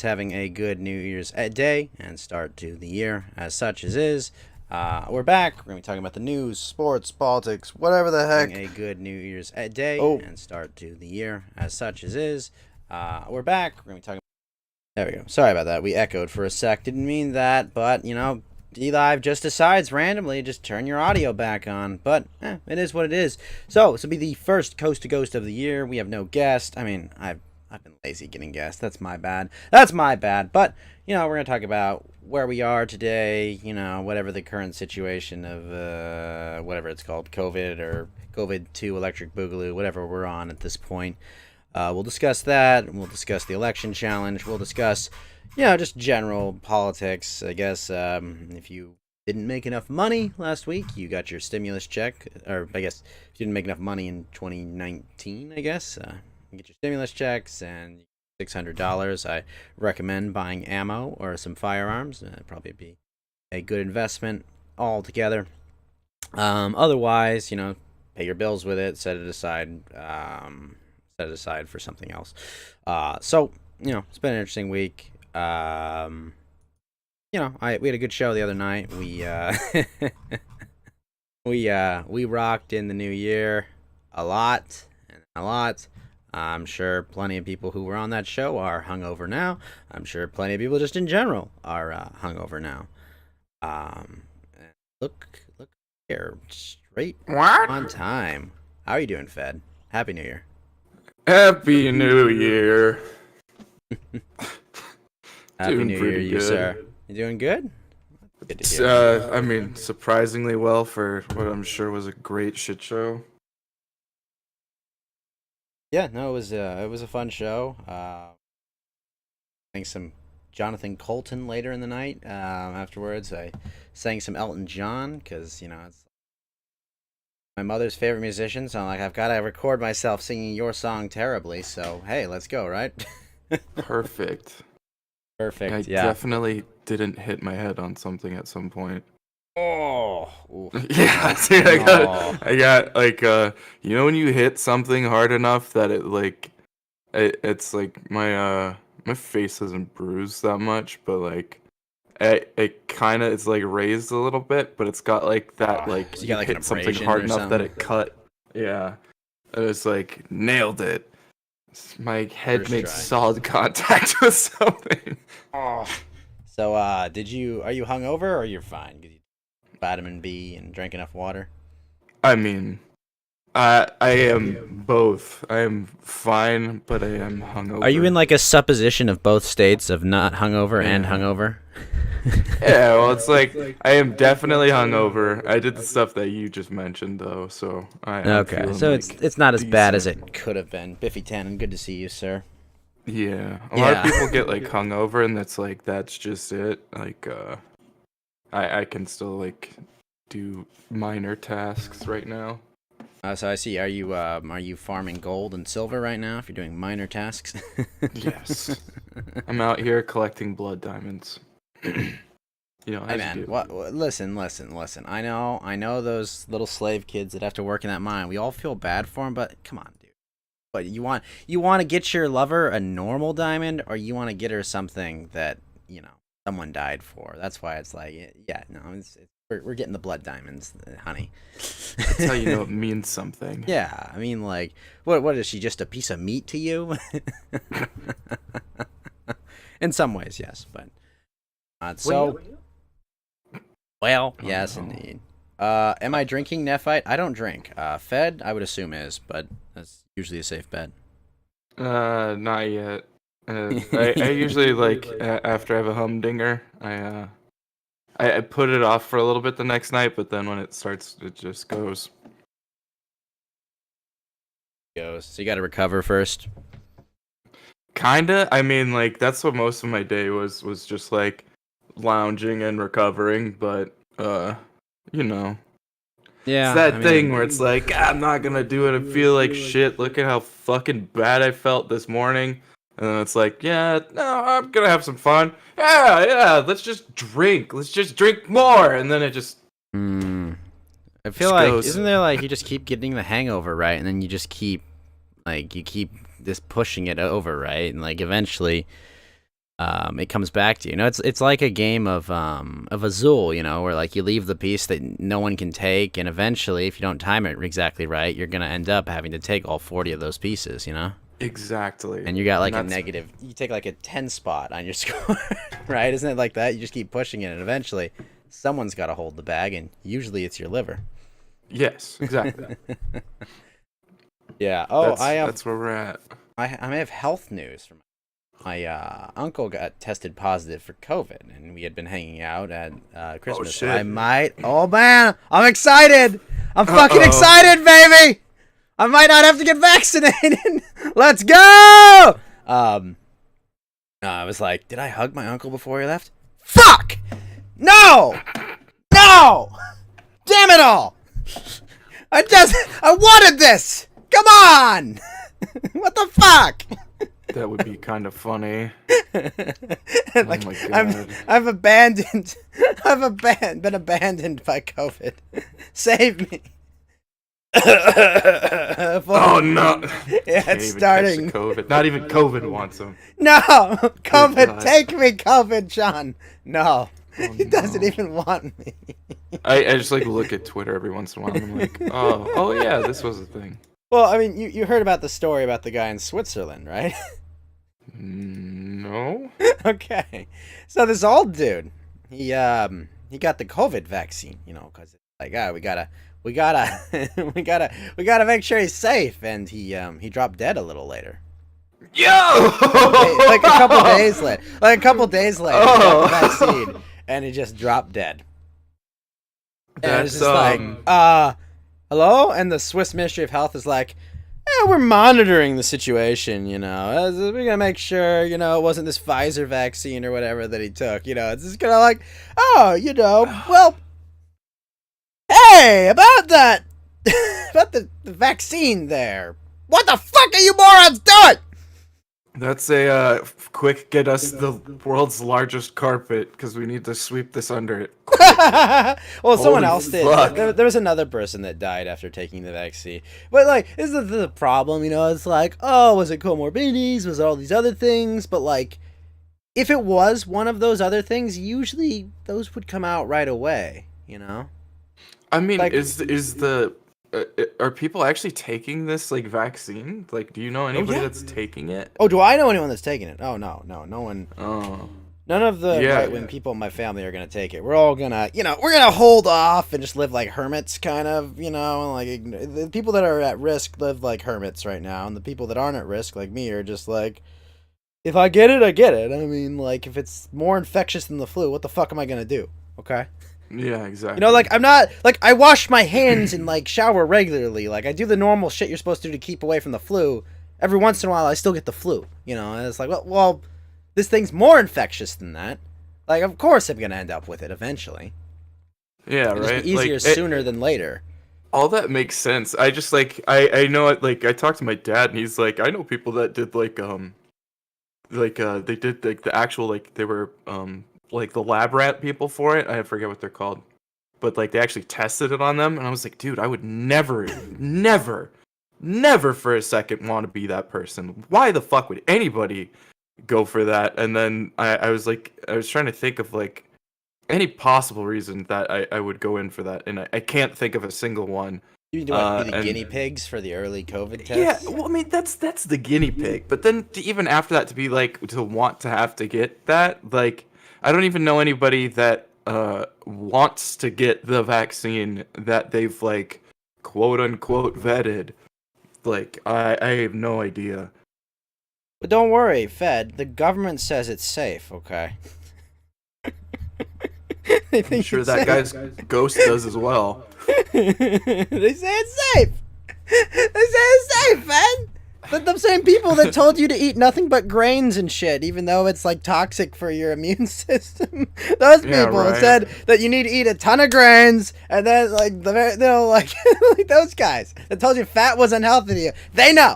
Having a good New Year's day and start to the year as such as is. We're back. We're going to be talking about the news, sports, politics, whatever the heck. Having a good New Year's day and start to the year as such as is. We're back. We're going to be talking. There we go. Sorry about that. We echoed for a sec. Didn't mean that, but DLive just decides randomly just turn your audio back on. But it is what it is. So this will be the first Coast to Ghost of the year. We have no guest. I mean, I've been lazy getting guests. That's my bad. But, we're going to talk about where we are today, whatever the current situation of, whatever it's called, COVID or COVID-2 Electric Boogaloo, whatever we're on at this point. We'll discuss that. We'll discuss the election challenge. We'll discuss, just general politics. I guess if you didn't make enough money last week, you got your stimulus check. Or I guess if you didn't make enough money in 2019, I guess. You get your stimulus checks and $600. I recommend buying ammo or some firearms. It'd probably be a good investment altogether. Otherwise, pay your bills with it. Set it aside. Set it aside for something else. So it's been an interesting week. We had a good show the other night. We rocked in the new year a lot. I'm sure plenty of people who were on that show are hungover now. I'm sure plenty of people just in general are hungover now. Look here, straight on time. How are you doing, Fed? Happy New Year. Happy New Year. Happy New Year, you sir. You doing good? Good to hear. Surprisingly well for what I'm sure was a great shit show. Yeah, no, it was a fun show. I sang some Jonathan Colton later in the night. Afterwards, I sang some Elton John because it's my mother's favorite musician. So I'm like, I've got to record myself singing your song terribly. So hey, let's go, right? Perfect. I Yeah. definitely didn't hit my head on something at some point. Oh. Yeah, dude, I got like when you hit something hard enough that it's like my face isn't bruised that much, but like it kind of it's like raised a little bit, but it's got like that so you got like hit an something hard enough something? that it cut. Yeah, and it's like nailed it. My head First makes try. solid contact with something. Oh. So are you hungover or you're fine? 'Cause you vitamin B and drank enough water? I am both. I am fine, but I am hungover. Are you in like a supposition of both states of not hungover and hungover? Yeah, well, it's like I am definitely hungover. I did the stuff that you just mentioned, though, so I am Okay, so feeling, it's not as bad as decent. it could have been. Biffy Tannen, good to see you, sir. Yeah, a lot of people get like hungover, and that's just it. Like, I can still like do minor tasks right now. So I see. Are you farming gold and silver right now? If you're doing minor tasks. Yes, I'm out here collecting blood diamonds. Hey as man, you do. what? Listen. I know those little slave kids that have to work in that mine. We all feel bad for them, but come on, dude. But you want to get your lover a normal diamond, or you want to get her something that someone died for? That's why it's like, yeah, no, we're getting the blood diamonds, honey. That's how you know it means something. Yeah, I mean, like, what is she, just a piece of meat to you? In some ways, yes, but so. Well, yes, indeed. Am I drinking Nephite? I don't drink. Fed, I would assume is, but that's usually a safe bet. Not yet. I usually after I have a humdinger, I put it off for a little bit the next night, but then when it starts, it just goes. So you got to recover first. Kinda. I mean, like that's what most of my day was just like lounging and recovering, but Yeah, it's that thing where it's like I'm not gonna do it and feel like shit. Look at how fucking bad I felt this morning. And then it's like, yeah, no, I'm gonna have some fun. Yeah, let's just drink. Let's just drink more. And then it just I feel just like goes. isn't there like you just keep getting the hangover, right? And then you just keep just pushing it over, right? And like eventually it comes back to you. It's like a game of Azul, where like you leave the piece that no one can take, and eventually, if you don't time it exactly right, you're gonna end up having to take all 40 of those pieces. Exactly. And you got like a negative. You take like a 10 spot on your score, right? Isn't it like that? You just keep pushing it, and eventually, someone's got to hold the bag, and usually it's your liver. Yes, exactly. Yeah. Oh, that's where we're at. I have health news from my uncle got tested positive for COVID, and we had been hanging out at Christmas. Oh, So shit. I might. Oh man, I'm excited! I'm fucking excited, baby! I might not have to get vaccinated. Let's go! I was like, did I hug my uncle before he left? Fuck! No! No! Damn it all! I wanted this! Come on! What the fuck? That would be kind of funny. Like, oh my God. I've been abandoned by COVID. Save me. Oh no! Yeah, it's starting. COVID. Not even COVID wants him. No, COVID, God. take me, COVID, John. No, Oh, he doesn't no. even want me. I just like look at Twitter every once in a while and I'm like, oh yeah, this was a thing. Well, I mean, you heard about the story about the guy in Switzerland, right? No. Okay, so this old dude, he got the COVID vaccine, because it's like, we gotta make sure he's safe, and he dropped dead a little later. Yo! Like a couple days later, he got the vaccine, and he just dropped dead. And it's just like, hello? And the Swiss Ministry of Health is like, we're monitoring the situation, we're gonna make sure, it wasn't this Pfizer vaccine or whatever that he took, it's just kind of like, well, hey, about that, about the vaccine there, what the fuck are you morons doing? That's a quick get us the world's largest carpet because we need to sweep this under it. Well, someone Holy else did. fuck. There was another person that died after taking the vaccine. But, like, this is the problem, It's like, oh, was it comorbidities? Was it all these other things? But, like, if it was one of those other things, usually those would come out right away, I mean, Like- is the are people actually taking this like vaccine? Like, do you know anybody yeah. that's taking it? Oh, do I know anyone that's taking it? Oh, no one. Oh, None of the Yeah. right-wing people in my family are going to take it. We're all going to, we're going to hold off and just live like hermits, kind of, and like the people that are at risk live like hermits right now. And the people that aren't at risk, like me, are just like, if I get it, I get it. I mean, like, if it's more infectious than the flu, what the fuck am I going to do? Okay? yeah, exactly. Like, I'm not, like, I wash my hands and, like, shower regularly. Like, I do the normal shit you're supposed to do to keep away from the flu. Every once in a while, I still get the flu, and it's like, well, this thing's more infectious than that. Like, of course I'm going to end up with it eventually. Yeah, It'll right. be easier Like, sooner than later. all that makes sense. I just like I know it. Like I talked to my dad, and he's like, I know people that did they did like the actual like they were like the lab rat people for it. I forget what they're called, but like they actually tested it on them, and I was like, dude, I would never, never for a second want to be that person. Why the fuck would anybody go for that? And then I was trying to think of like any possible reason that I would go in for that, and I can't think of a single one. You mean to be the and- guinea pigs for the early COVID tests? Yeah, well, I mean that's the guinea pig, but then even after that to be like to want to have to get that, like I don't even know anybody that wants to get the vaccine that they've like quote unquote vetted. Like I have no idea. But don't worry, Fed. The government says it's safe, okay? They I'm think sure it's that safe. guy's ghost does as well. They say it's safe. They say it's safe, man. But the same people that told you to eat nothing but grains and shit, even though it's like toxic for your immune system. Those Yeah, people right. said that you need to eat a ton of grains, and then like like like those guys that told you fat was unhealthy to you. They know.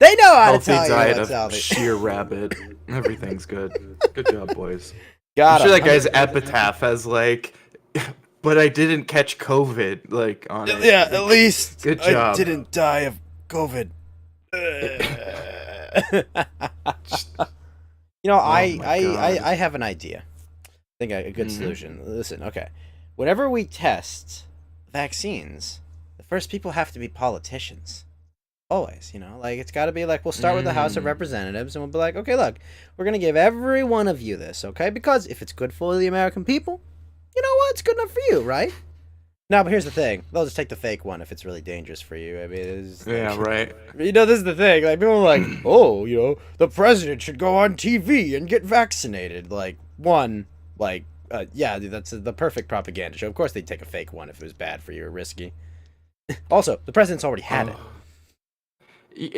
They know how Healthy to tell you diet what's of healthy. sheer rabbit. Everything's good. Good job, boys. Got I'm sure him. that guy's epitaph has like, but I didn't catch COVID. Like on it. Yeah, at least Good I job. didn't die of COVID. You know, Oh my God. I have an idea. I think a good solution. Listen, okay. Whenever we test vaccines, the first people have to be politicians. Always, like it's got to be like we'll start with the House of Representatives and we'll be like, okay, look, we're going to give every one of you this, okay? Because if it's good for the American people, you know what? It's good enough for you, right? No, but here's the thing. They'll just take the fake one if it's really dangerous for you. I mean, Yeah, right. this is the thing. Like, people are like, oh, the president should go on TV and get vaccinated. Like, yeah, that's the perfect propaganda show. Of course they'd take a fake one if it was bad for you or risky. Also, the president's already had it.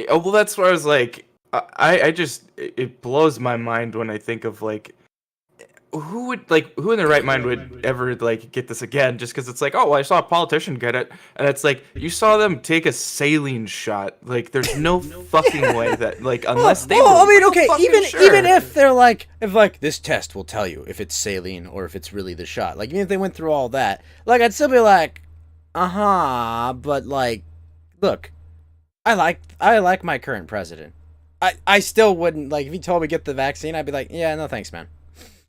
Well, that's where I was like, I just, it blows my mind when I think of like, who in their right mind would ever like get this again? Just because it's like, oh, well, I saw a politician get it, and it's like you saw them take a saline shot. Like, there's no fucking way that like unless they. I mean, okay, even sure. if they're like, if this test will tell you if it's saline or if it's really the shot. Like, even if they went through all that, like, I'd still be like, but like, look, I like my current president. I still wouldn't, like, if he told me get the vaccine, I'd be like, yeah, no thanks, man.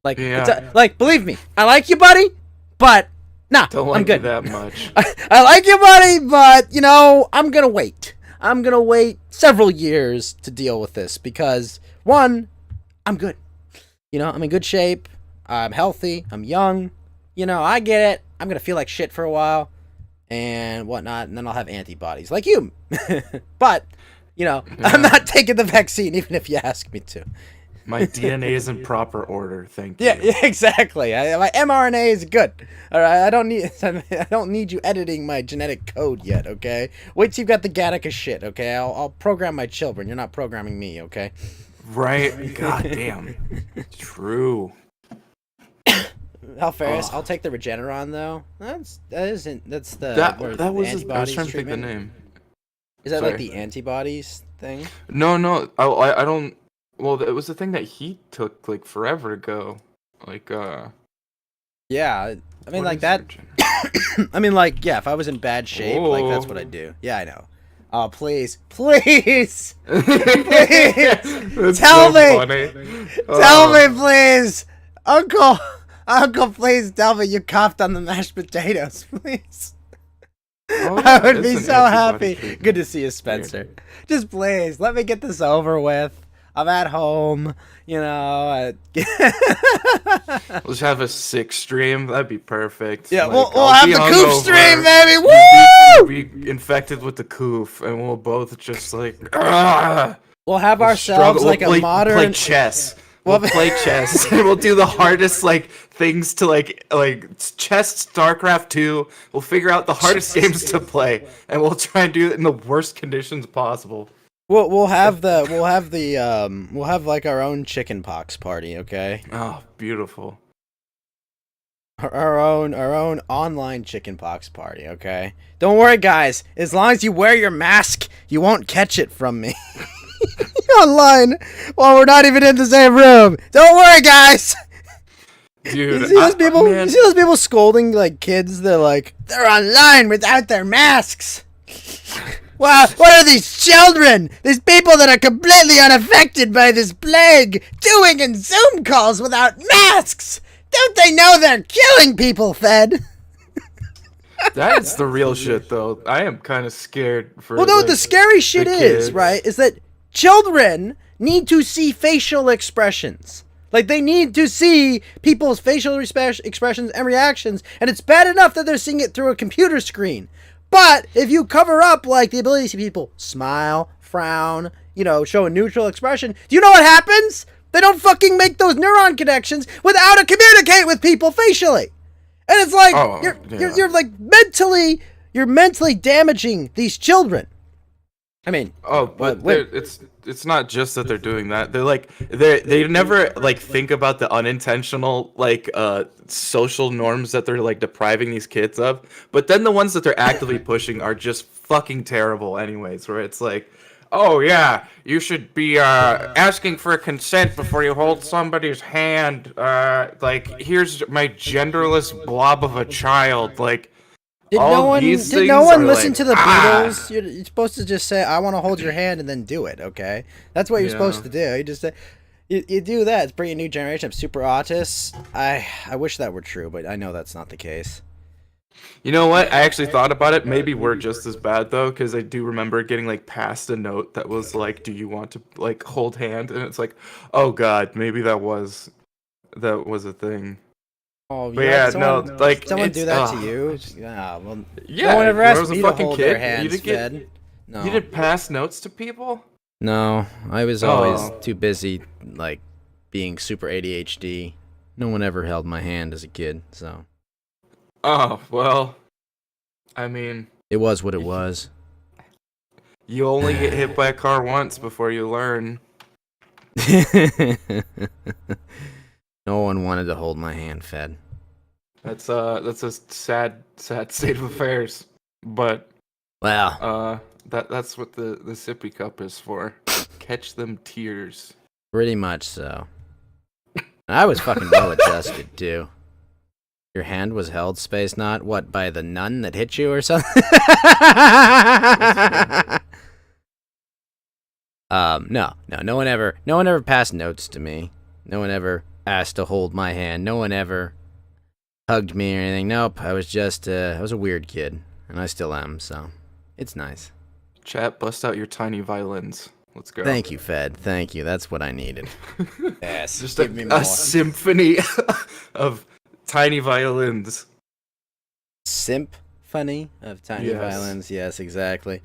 Like, yeah. Like, believe me, I like you, buddy, but nah, Don't like I'm good. You that much. I like you, buddy, but I'm gonna wait. I'm gonna wait several years to deal with this because one, I'm good. I'm in good shape. I'm healthy. I'm young. I get it. I'm gonna feel like shit for a while and whatnot, and then I'll have antibodies like you. But I'm not taking the vaccine even if you ask me to. My DNA is in proper order, thank you. Yeah, exactly. My mRNA is good. All right, I don't need you editing my genetic code yet. Okay, wait till you've got the Gattaca shit. Okay, I'll program my children. You're not programming me. Okay. Right. God damn. True. Alferis, I'll take the Regeneron though. That was I was trying to think the name. Is that like the antibodies thing? No, I don't. Well, it was the thing that he took like forever ago. Like, yeah, I mean, like that. I mean, like, yeah, if I was in bad shape, like, that's what I'd do. Yeah, I know. Oh, please. Tell me. Tell me, please. Uncle, please tell me you coughed on the mashed potatoes, please. Oh, I would be so happy. Good to see you, Spencer. Just please, let me get this over with. I'm at home, We'll just have a sick stream. That'd be perfect. Yeah, like, we'll have the coof stream, baby. Woo! We'll be infected with the coof, and we'll both just like. We'll have ourselves like a modern. Play chess. We'll play chess. And we'll do the hardest things to like chess, StarCraft 2. We'll figure out the hardest games to play, and we'll try and do it in the worst conditions possible. We'll have like our own chicken pox party, okay? Oh, beautiful. Our own online chicken pox party, okay? Don't worry, guys. As long as you wear your mask, you won't catch it from me. Online, while we're not even in the same room. Don't worry, guys. Dude, you see those people scolding like kids? They're online without their masks. Wow, what are these children? These people that are completely unaffected by this plague doing in Zoom calls without masks? Don't they know they're killing people, Fed? That's the real shit, though. I am kind of scared for. Well, no, the scary shit is, right, is that children need to see facial expressions. Like, they need to see people's facial expressions and reactions, and it's bad enough that they're seeing it through a computer screen. But if you cover up, like, the ability to see people smile, frown, show a neutral expression, do you know what happens? They don't fucking make those neuron connections with how to communicate with people facially. And it's like, you're like mentally damaging these children. I mean, it's not just that they're doing that. They never think about the unintentional social norms that they're depriving these kids of. But then the ones that they're actively pushing are just fucking terrible, anyways. Where it's like, oh yeah, you should be asking for consent before you hold somebody's hand. Here's my genderless blob of a child. Did no one listen to the Beatles? You're supposed to just say, I want to hold your hand, and then do it, okay? That's what you're supposed to do. You just say, You do that. It's bringing a new generation of super autists. I wish that were true, but I know that's not the case. You know what? I actually thought about it. Maybe we're just as bad though, because I do remember getting like passed a note that was like, "Do you want to like hold hand?" And it's like, "Oh God, maybe that was a thing." Oh, But yeah, someone, no, like someone do that to ugh. you? Yeah, well, Yeah, no one ever when I asked was a me to fucking hold kid, their hands, you didn't get, Fed. No. you didn't pass notes to people. No, I was always Oh. too busy, like, being super ADHD. No one ever held my hand as a kid, so Oh well, I mean, it was what it was. you only get hit by a car once before you learn. No one wanted to hold my hand, Fed. That's a sad state of affairs. But Well, that's what the sippy cup is for. Catch them tears. pretty much so. I was fucking well adjusted too. Your hand was held, Space Knot? What, by the nun that hit you or something? No one ever passed notes to me. No one ever asked to hold my hand. No one ever hugged me or anything. Nope, I was just, I was a weird kid, and I still am, so it's nice. Chat, bust out your tiny violins. Let's go. Thank you, Fed. Thank you. That's what I needed. Yes, Just give me more. a symphony of tiny violins. Symphony of tiny Yes. violins. Yes, exactly.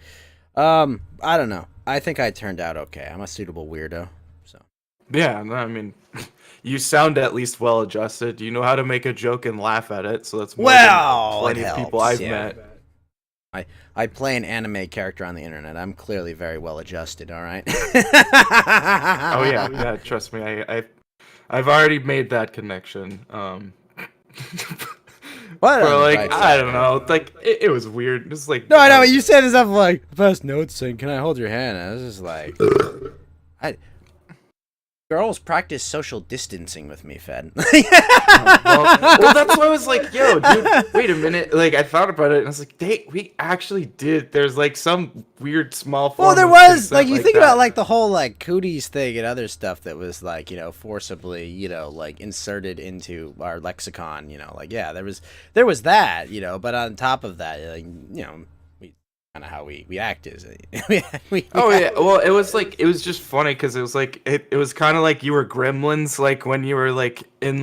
I don't know. I think I turned out okay. I'm a suitable weirdo. So. Yeah, no, I mean, you sound at least well adjusted. You know how to make a joke and laugh at it, so that's more Well, than plenty it of people helps, I've yeah. met. I play an anime character on the internet. I'm clearly very well adjusted, all right? Oh yeah, trust me, I've already made that connection. What? But like, I don't know, like it was weird. It was like No, I know. You said stuff like, "First notes saying, can I hold your hand?" I was just like, girls practice social distancing with me, Fed. well, that's why I was like, yo, dude, wait a minute. Like, I thought about it, and I was like, we actually did. There's, like, some weird small form Well, there of was, consent like, you think that. about, like, the whole, like, cooties thing and other stuff that was, like, forcibly, like, inserted into our lexicon, like, yeah, there was that, but on top of that, like, kind of how we act is Oh yeah, well it was just funny because it was like it was kind of like you were Gremlins, like when you were like in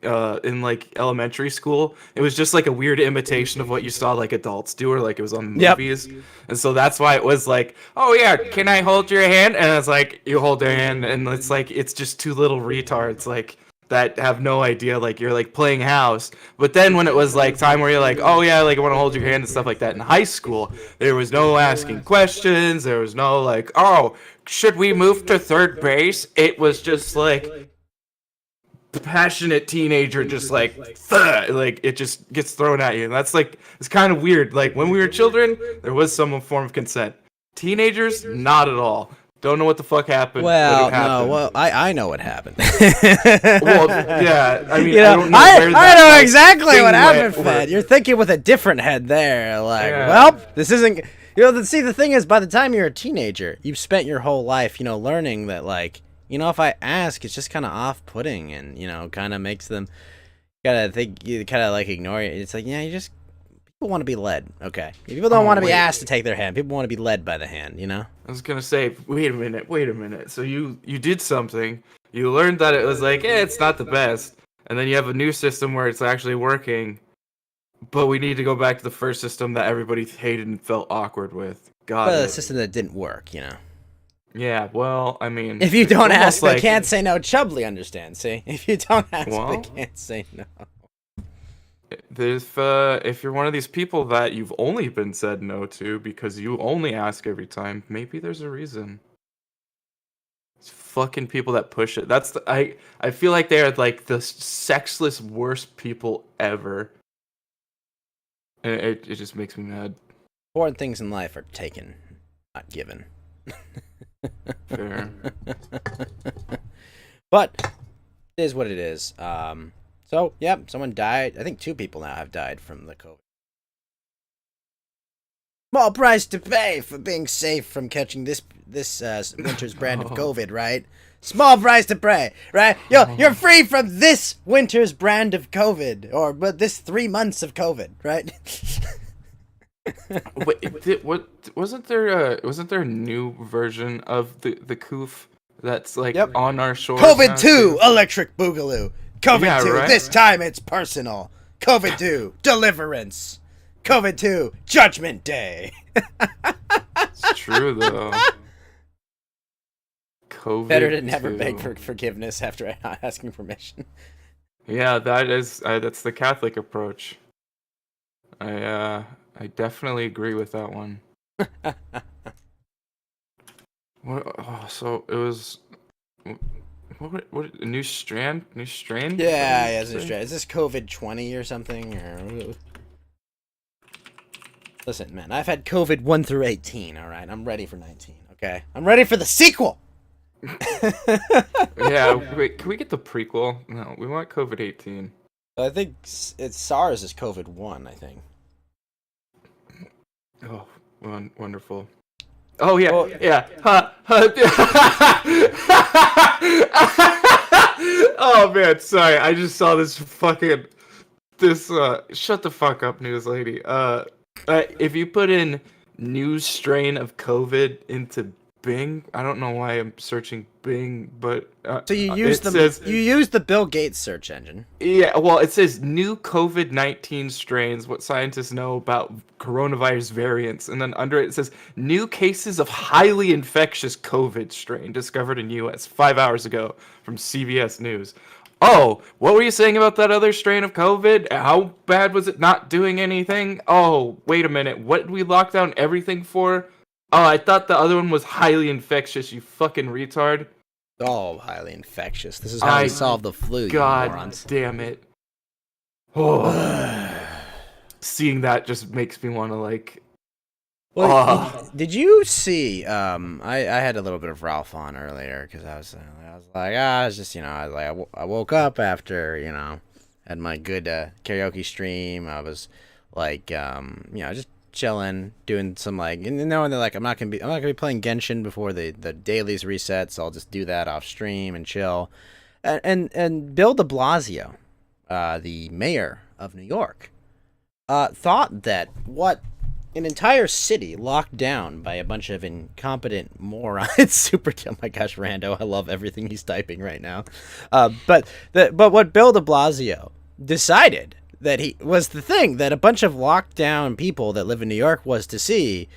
elementary school. It was just like a weird imitation of what you saw like adults do, or like it was on movies. And so that's why it was like, oh yeah, can I hold your hand? And it's like you hold their hand, and it's like it's just two little retards like that have no idea, like you're like playing house. But then when it was like time where you're like, oh yeah, like I want to hold your hand and stuff like that in high school, there was no asking questions, there was no like, oh, should we move to third base? It was just like passionate teenager, just like like it just gets thrown at you. And that's like, it's kind of weird. Like when we were children, there was some form of consent. Teenagers, not at all. Don't know what the fuck happened. Well, no, well, I know what happened. Well, yeah, I mean, I don't know where that, know like, exactly thing what happened, went, Fed. You're thinking with a different head there. Like, Yeah. well, this isn't. See, the thing is, by the time you're a teenager, you've spent your whole life, learning that, like, if I ask, it's just kind of off-putting, and kind of makes them gotta think, you kind of like ignore it. It's like, yeah, people want to be led. Okay, people don't want to be asked to take their hand. People want to be led by the hand. I was gonna say, wait a minute. So you did something. You learned that it was like, it's not the best, and then you have a new system where it's actually working. But we need to go back to the first system that everybody hated and felt awkward with. But a system that didn't work. Yeah, well, I mean, If you don't ask, like, they can't say no. Chubbly understand. See, if you don't ask, Well, they can't say no. If you're one of these people that you've only been said no to because you only ask every time, maybe there's a reason. It's fucking people that push it. I feel like they are like the sexless worst people ever. And it just makes me mad. Important things in life are taken, not given. Fair. But it is what it is. So, yep, someone died. I think 2 people now have died from the COVID. Small price to pay for being safe from catching this winter's brand of COVID, right? Small price to pay, right? You're free from this winter's brand of COVID, but this 3 months of COVID, right? Wait, what wasn't there? Wasn't there a new version of the Koof that's like on our shores? COVID 2, Electric Boogaloo. COVID 2, right? This time it's personal. COVID 2, Deliverance. COVID 2, Judgment Day. It's true though. COVID Better to never 2. beg for forgiveness after asking permission. Yeah, that's the Catholic approach. I definitely agree with that one. What? Oh, so it was. What? A new strand? New strain? Yeah, it's a new strain. Is this COVID 20 or something? Or listen, man, I've had COVID 1 through 18. All right, I'm ready for 19. Okay, I'm ready for the sequel. Yeah, wait, can we get the prequel? No, we want COVID 18. I think it's SARS is COVID 1. I think. Oh, wonderful. Oh yeah, Well, yeah. Oh man, sorry. I just saw this fucking shut the fuck up, news lady. If you put in new strain of COVID into Bing, I don't know why I'm searching Bing, but so you use the Bill Gates search engine. Yeah, well, it says new COVID-19 strains, what scientists know about coronavirus variants. And then under it says new cases of highly infectious COVID strain discovered in U.S. 5 hours ago from CBS News. Oh, what were you saying about that other strain of COVID? How bad was it not doing anything? Oh, wait a minute. What did we lock down everything for? Oh, I thought the other one was highly infectious, you fucking retard. Oh, highly infectious. This is how we solve the flu, God you morons. Damn it. Oh. Seeing that just makes me want to, like... Well, did you see, I had a little bit of Ralph on earlier, because I was like, it's just, I woke up after, had my good karaoke stream. I was like, just chilling, doing some and knowing that I'm not gonna be playing Genshin before the dailies reset, so I'll just do that off stream and chill. And Bill de Blasio, the mayor of New York, thought that an entire city locked down by a bunch of incompetent morons. It's super. Oh my gosh, Rando! I love everything he's typing right now. But what Bill de Blasio decided that a bunch of locked down people that live in New York was to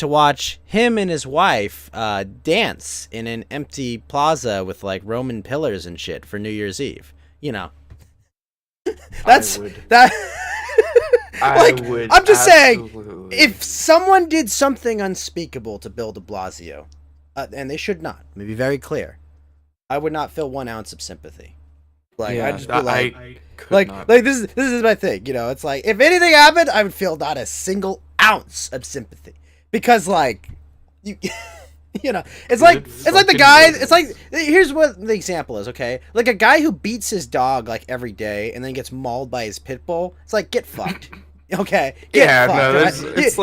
watch him and his wife dance in an empty plaza with Roman pillars and shit for New Year's Eve. That's that. I'm just saying, if someone did something unspeakable to Bill de Blasio, and they should not, let me be very clear, I would not feel 1 ounce of sympathy. I'd just be this is my thing, it's like, if anything happened, I would feel not a single ounce of sympathy. Because it's like the guy, here's what the example is, okay? Like a guy who beats his dog every day and then gets mauled by his pit bull. It's like, get fucked. Okay. Get fucked, right? It's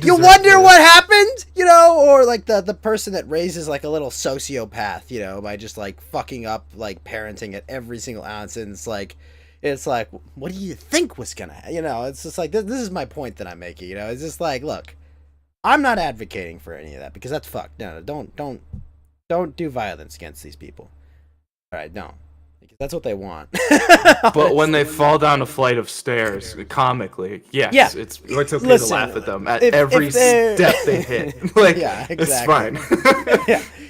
you wonder what happened, or the person that raises a little sociopath, by just fucking up parenting at every single ounce. And it's like, what do you think was gonna, it's just this is my point that I'm making, it's just look, I'm not advocating for any of that because that's fucked. No, don't do violence against these people. All right, don't. Because that's what they want. But when they fall down a flight of stairs, comically, yes, it's okay to laugh at them at every step they hit. Yeah, exactly. It's fine.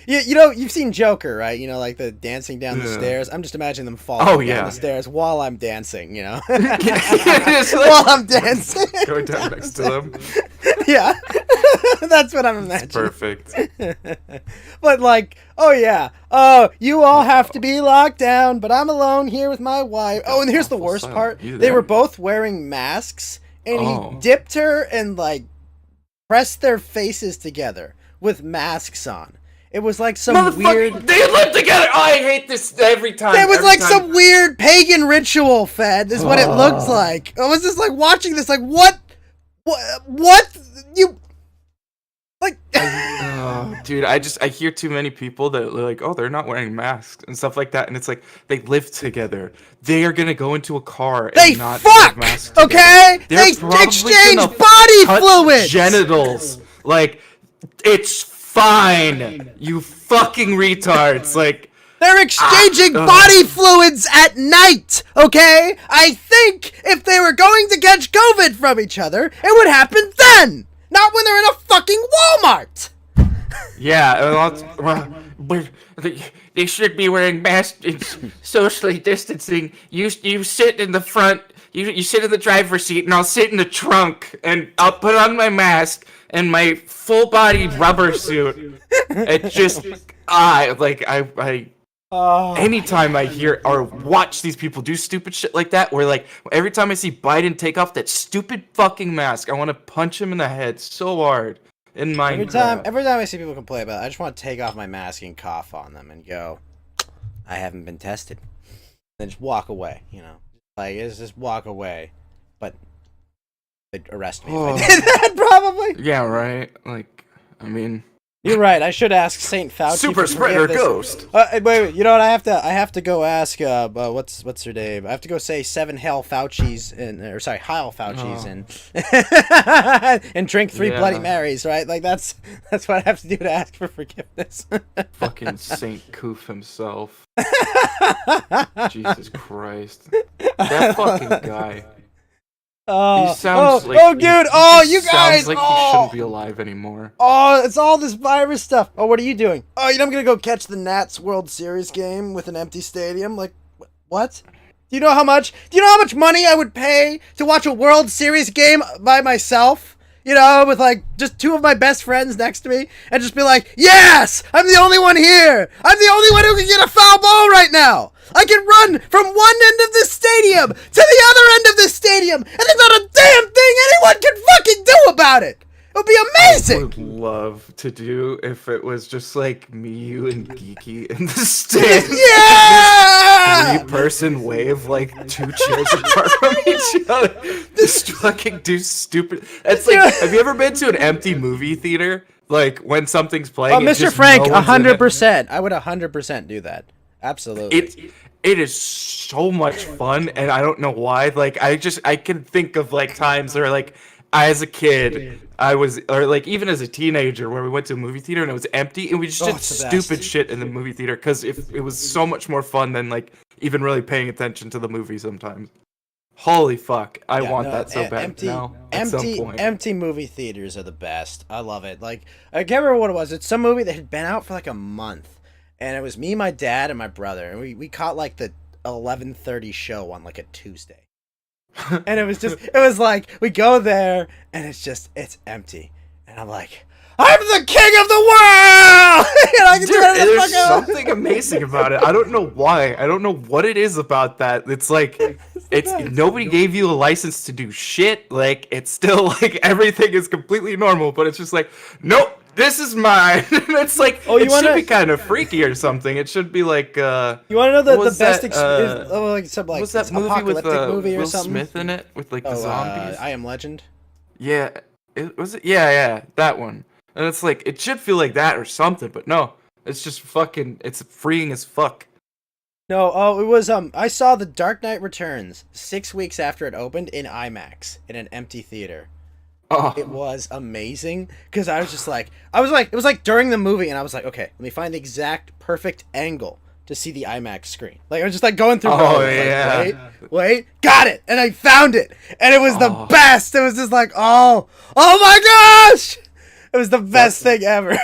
Yeah, you've seen Joker, right? The dancing down the stairs. I'm just imagining them falling down the stairs while I'm dancing. While I'm dancing, going down next to them. Yeah, that's what I'm imagining. Perfect. But you all have to be locked down, but I'm alone here with my wife. Oh, and here's the worst part: they were both wearing masks, and he dipped her and pressed their faces together with masks on. It was some weird. They live together. Oh, I hate this every time. It was some weird pagan ritual, Fed. Is what it looked like. I was just watching this. What you Dude, I hear too many people that are like, oh, they're not wearing masks and stuff like that, and it's like they live together. They are gonna go into a car and They not fuck, wear masks together. okay? They're They probably exchange gonna body touch fluids. genitals. Like, it's fine. You fucking retards. Like, They're exchanging body fluids at night, okay? I think if they were going to catch COVID from each other, it would happen then, not when they're in a fucking Walmart. yeah, but they should be wearing masks and socially distancing. You sit in the front. You sit in the driver's seat, and I'll sit in the trunk, and I'll put on my mask and my full body rubber suit. It just I anytime I hear or watch these people do stupid shit like that, where like every time I see Biden take off that stupid fucking mask, I want to punch him in the head so hard. In my Every time I see people complain about it, I just want to take off my mask and cough on them and go, I haven't been tested. Then just walk away, you know. Like, it's just walk away. But they'd arrest me if I did that, probably. Yeah, right. Like, I mean, you're right. I should ask Saint Fauci. Super spreader ghost. Wait. You know what? I have to go ask. What's her name? I have to go say 7 Hail Fauci's Heil Fauci's and drink 3 Bloody Marys. Right? Like that's what I have to do to ask for forgiveness. Fucking Saint Coof himself. Jesus Christ. That fucking guy. He sounds dude! you guys! Sounds like he shouldn't be alive anymore. Oh, it's all this virus stuff. Oh, what are you doing? Oh, I'm gonna go catch the Nats World Series game with an empty stadium. Like, what? Do you know how much money I would pay to watch a World Series game by myself? You know, with like just 2 of my best friends next to me, and just be like, yes, I'm the only one here. I'm the only one who can get a foul ball right now. I can run from one end of this stadium to the other end of this stadium, and there's not a damn thing anyone can fucking do about it. It would be amazing. I would love to do if it was just like me, you, and Geeky in the stands. Yeah! 3-person wave, like 2 chairs apart from each other. Just fucking do stupid. It's like, have you ever been to an empty movie theater? Like when something's playing. Oh, Mr. Frank, 100%. I would 100% do that. Absolutely. It is so much fun, and I don't know why. Like I can think of like times where like as a kid or like even as a teenager where we went to a movie theater and it was empty and we just did stupid shit in the movie theater because it was so much more fun than like even really paying attention to the movie sometimes. Holy fuck. I want that so bad now. At some point. Empty movie theaters are the best. I love it. Like, I can't remember what it was. It's some movie that had been out for like a month. And it was me, my dad, and my brother. And we caught like the 11:30 show on like a Tuesday. And it was like, we go there and it's empty. And I'm like, I'm the king of the world! And I can there's something amazing about it. I don't know why. I don't know what it is about that. It's like, nobody gave you a license to do shit. Like, it's still like everything is completely normal, but it's just like, nope, this is mine. It's like, should be kind of freaky or something. It should be like, you want to know the best experience? What's that movie with Will Smith in it? With like the zombies? I Am Legend? Yeah. Yeah, that one. And it's like, it should feel like that or something, but no. It's just fucking, it's freeing as fuck. No, it was, I saw The Dark Knight Returns 6 weeks after it opened in IMAX in an empty theater. Oh. It was amazing, because it was like during the movie, and I was like, okay, let me find the exact perfect angle to see the IMAX screen. Like, I was just like going through like, wait, got it, and I found it, and it was the best. It was just like, oh my gosh! It was the best thing ever.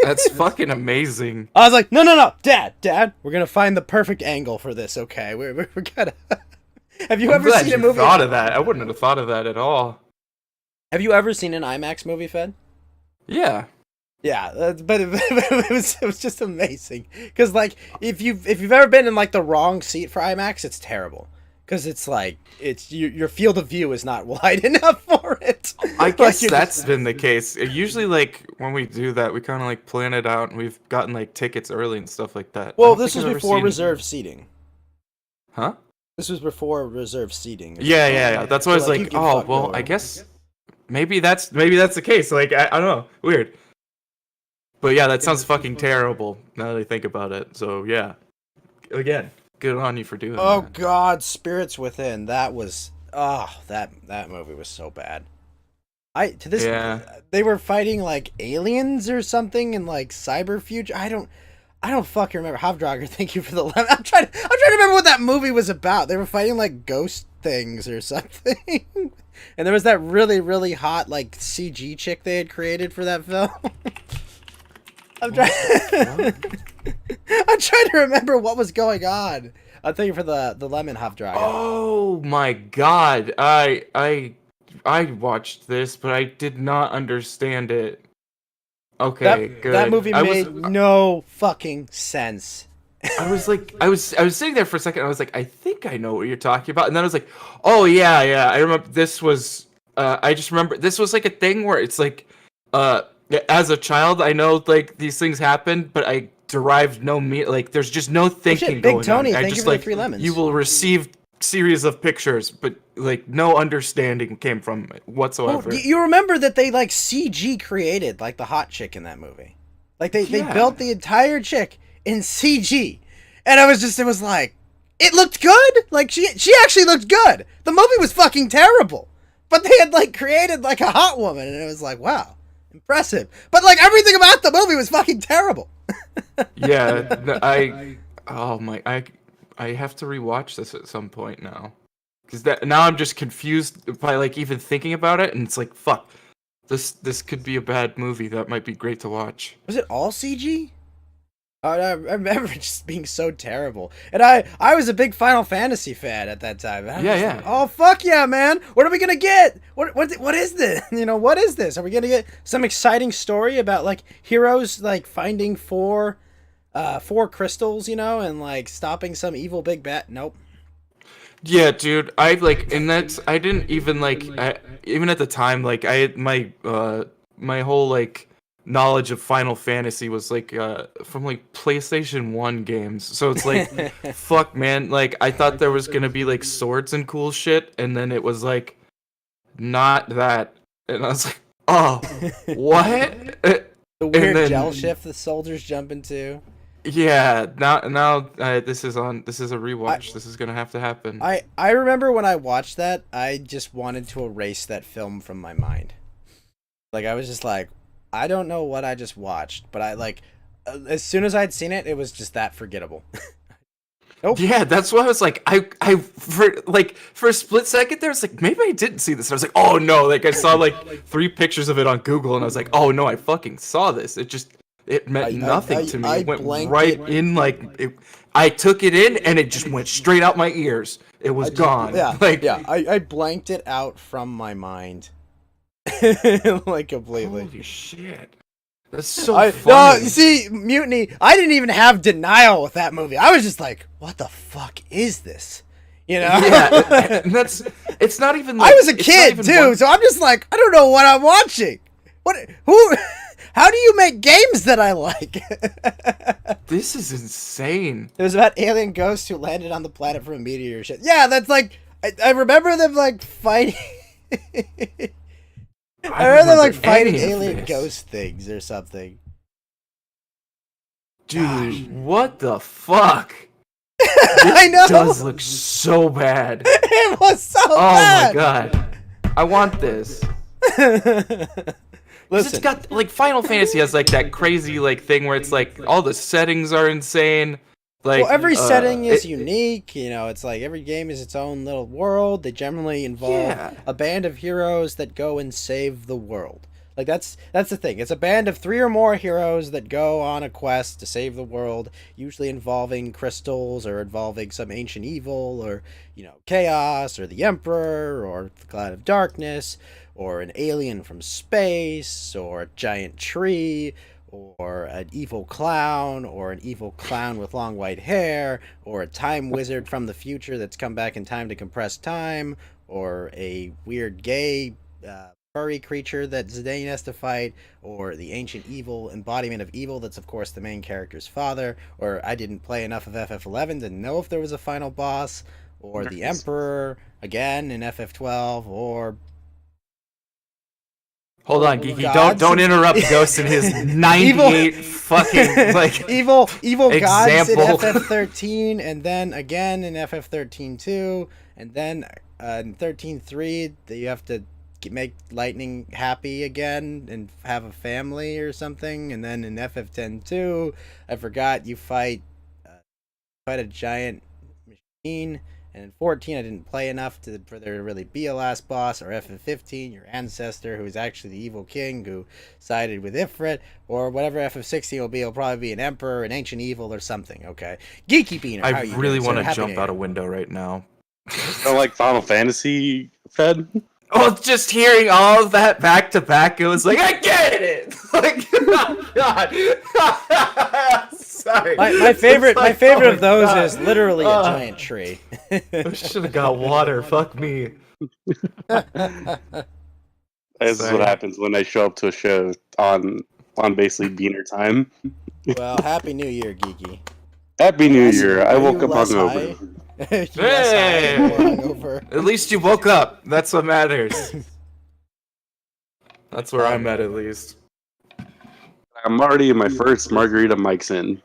That's fucking amazing. I was like, no, Dad, we're gonna find the perfect angle for this. Okay, we're gonna. Have you ever seen a movie? Thought of that? I wouldn't have thought of that at all. Have you ever seen an IMAX movie, Fed? Yeah. Yeah, but it was just amazing. Because like, if you've ever been in like the wrong seat for IMAX, it's terrible. Because it's like, your field of view is not wide enough for it. I guess that's been the case. Usually, like, when we do that, we kind of, like, plan it out, and we've gotten, like, tickets early and stuff like that. Well, this was before reserved seating. Huh? This was before reserved seating. Yeah. That's why I was like, I guess maybe that's the case. Like, I don't know. Weird. But yeah, that sounds fucking terrible now that I think about it. So yeah, again, good on you for doing Oh that. God, Spirits Within. That was that movie was so bad. Yeah. They were fighting like aliens or something in like cyber future. I don't fucking remember. Havdrager, thank you for the lemon. I'm trying to remember what that movie was about. They were fighting like ghost things or something. And there was that really, really hot like CG chick they had created for that film. I'm trying I'm trying to remember what was going on. Thank you for the lemon, Havdrager. Oh my god. I watched this, but I did not understand it. Okay, good. That movie made no fucking sense. I was sitting there for a second. I was like, I think I know what you're talking about, and then I was like, oh yeah. I remember this was. I just remember this was like a thing where it's like, as a child, I know like these things happened, but I derived no like there's just no thinking Big going Tony, on. I thank just you for the like 3 lemons. you will receive series of pictures, but like no understanding came from it whatsoever. Well, you remember that they like CG created like the hot chick in that movie, like they built the entire chick in CG, and it was like it looked good, like she actually looked good. The movie was fucking terrible, but they had like created like a hot woman, and it was like, wow, impressive. But like everything about the movie was fucking terrible. Yeah, I have to rewatch this at some point now, because now I'm just confused by like even thinking about it, and it's like fuck, this could be a bad movie that might be great to watch. Was it all CG? I remember it just being so terrible, and I was a big Final Fantasy fan at that time. Yeah. Like, oh fuck yeah, man! What are we gonna get? What is this? You know, what is this? Are we gonna get some exciting story about like heroes like finding four crystals, you know, and like stopping some evil big bad? Nope. Yeah, dude, I like, and that's I didn't even like, even at the time, like I had my whole like knowledge of Final Fantasy was like from like PlayStation 1 games. So it's like fuck man, like I thought there was gonna be like swords and cool shit, and then it was like not that, and I was like, oh, what? The weird gel shift the soldiers jump into. Yeah, now this is a rewatch. This is gonna have to happen. I remember when I watched that, I just wanted to erase that film from my mind. Like I was just like, I don't know what I just watched, but I like as soon as I'd seen it, it was just that forgettable. Nope. Yeah, that's why I was like, I for a split second there, I was like, maybe I didn't see this. And I was like, oh no, like I saw like 3 pictures of it on Google, and I was like, oh no, I fucking saw this. It meant nothing to me. It went right in, like I took it in, and it just went straight out my ears. It was gone. Yeah, like, yeah. I blanked it out from my mind, like completely. Holy shit, that's so No, funny. you see, Mutiny. I didn't even have denial with that movie. I was just like, what the fuck is this? You know? Yeah, and it's not even. Like, I was a kid too, so I'm just like, I don't know what I'm watching. How do you make games that I like? This is insane. It was about alien ghosts who landed on the planet from a meteor shit. Yeah, that's like I remember them like fighting. I remember them like fighting alien ghost things or something. Dude, what the fuck? I know. It does look so bad. It was so bad. bad. Oh my god. I want this. Listen, it's got like Final Fantasy has like that crazy like thing where it's like all the settings are insane. Like, well, every setting is unique. You know, it's like every game is its own little world. They generally involve a band of heroes that go and save the world. Like that's the thing. It's a band of 3 or more heroes that go on a quest to save the world, usually involving crystals or involving some ancient evil or, you know, chaos or the Emperor or the Cloud of Darkness or an alien from space or a giant tree or an evil clown or an evil clown with long white hair or a time wizard from the future that's come back in time to compress time or a weird gay furry creature that Zidane has to fight, or the ancient evil embodiment of evil that's of course the main character's father, or I didn't play enough of FF11 to know if there was a final boss, or the Emperor again in FF12, or Hold on, Geeky. Gods? Don't interrupt Ghost in his 98 fucking like evil gods in example. FF13, and then again in FF13 2, and then in 13.3 that you have to make Lightning happy again and have a family or something, and then in FF10 I forgot you fight a giant machine. And in 14, I didn't play enough for there to really be a last boss. Or FF15, your ancestor, who is actually the evil king who sided with Ifrit. Or whatever FF16 will be, it'll probably be an emperor, an ancient evil, or something, okay? Geeky Beaner, how I you really doing, want sir? to jump Happy out a New Year. window right now. Don't like Final Fantasy, Fed? Oh, just hearing all of that back to back, it was like, I get it! Like, oh, God. Sorry. My favorite, It's like, my favorite oh of those God. is literally a giant tree. I should have got water. Fuck me. This is Sorry. what happens when I show up to a show on basically Beaner time. Well, Happy New Year, Geeky. Happy New Year. I Are woke you up less hungover. high? You less high and more Hey! hungover. At least you woke up. That's what matters. That's where I'm at least. I'm already in my first margarita Mike's in.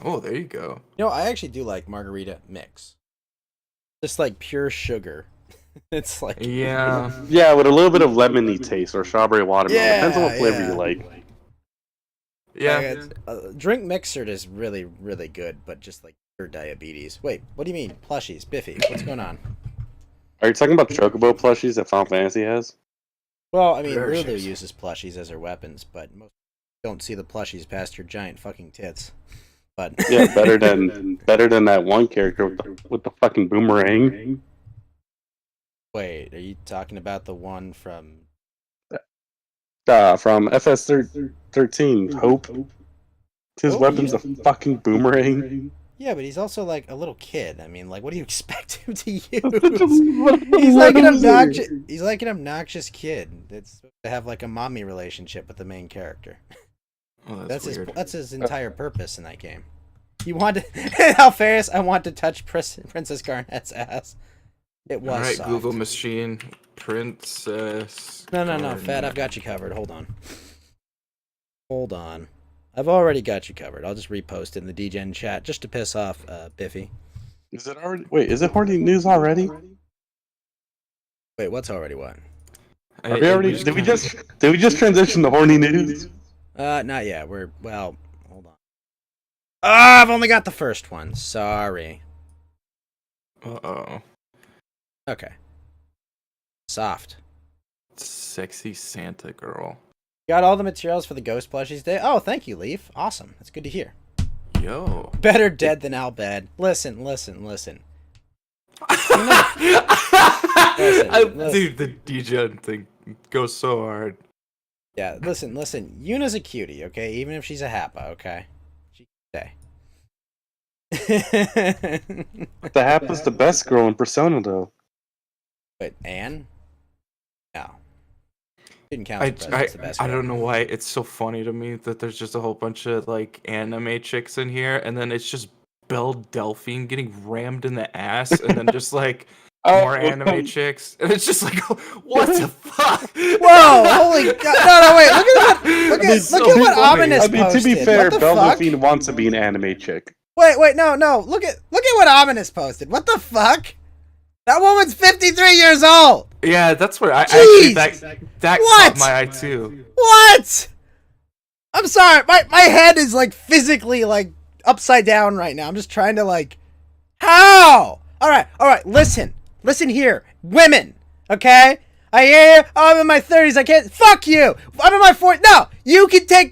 Oh, there you go. You know, I actually do like margarita mix. Just like pure sugar. It's like Yeah. Yeah, with a little bit of lemony taste or strawberry watermelon. Depends on what flavor yeah. you like. Yeah. Drink mixer is really, really good, but just like pure diabetes. Wait, what do you mean? Plushies, Biffy, what's going on? Are you talking about Chocobo plushies that Final Fantasy has? Well, I mean, Very Lulu sure. uses plushies as her weapons, but most don't see the plushies past your giant fucking tits. But Yeah, better than that one character with the fucking boomerang. wait, are you talking about the one from? From FS13, Hope. His Oh, weapon's yeah. a fucking boomerang. Yeah, but he's also like a little kid. I mean, like, what do you expect him to use? He's He's like an obnoxious. He's like an obnoxious kid that's supposed to have like a mommy relationship with the main character. Oh, That's his. weird. That's his entire purpose in that game. You want to? How fast I want to touch Princess Garnet's ass. It was. All right, soft. Google machine, Princess. No, Fat. I've got you covered. Hold on. I've already got you covered. I'll just repost in the DGen chat just to piss off Biffy. Is it already? Wait, is it horny news already? Wait, what's already what? Are we already? Did we just transition to horny news? Not yet. Well, hold on. I've only got the first one. Sorry. Uh-oh. Okay. Soft. Sexy Santa girl. Got all the materials for the Ghost Plushies Day? Oh, thank you, Leaf. Awesome. That's good to hear. Yo. Better dead than Albed. Listen. Dude, the DJ thing goes so hard. Yeah, listen. Yuna's a cutie, okay? Even if she's a Happa, okay? She can stay. The Happa's the best girl in Persona, though. But Anne? No. Didn't count as the best I girl. don't know why it's so funny to me that there's just a whole bunch of like anime chicks in here, and then it's just Belle Delphine getting rammed in the ass, and then just like more anime chicks, and it's just like, what the fuck? Whoa! Holy God! No! Wait! Look at that! Look at so what funny. Ominous I mean, to be posted. fair, What the Belle fuck? Delphine wants to be an anime chick. Wait! No! Look at what Ominous posted. What the fuck? That woman's 53 years old. Yeah, that's where I Jeez! actually that What? caught my eye too. What? I'm sorry. My head is like physically like upside down right now. I'm just trying to like, how? All right. Listen here, women. Okay. I hear you. Oh, I'm in my 30s. I can't. Fuck you. I'm in my 40s. No, you can take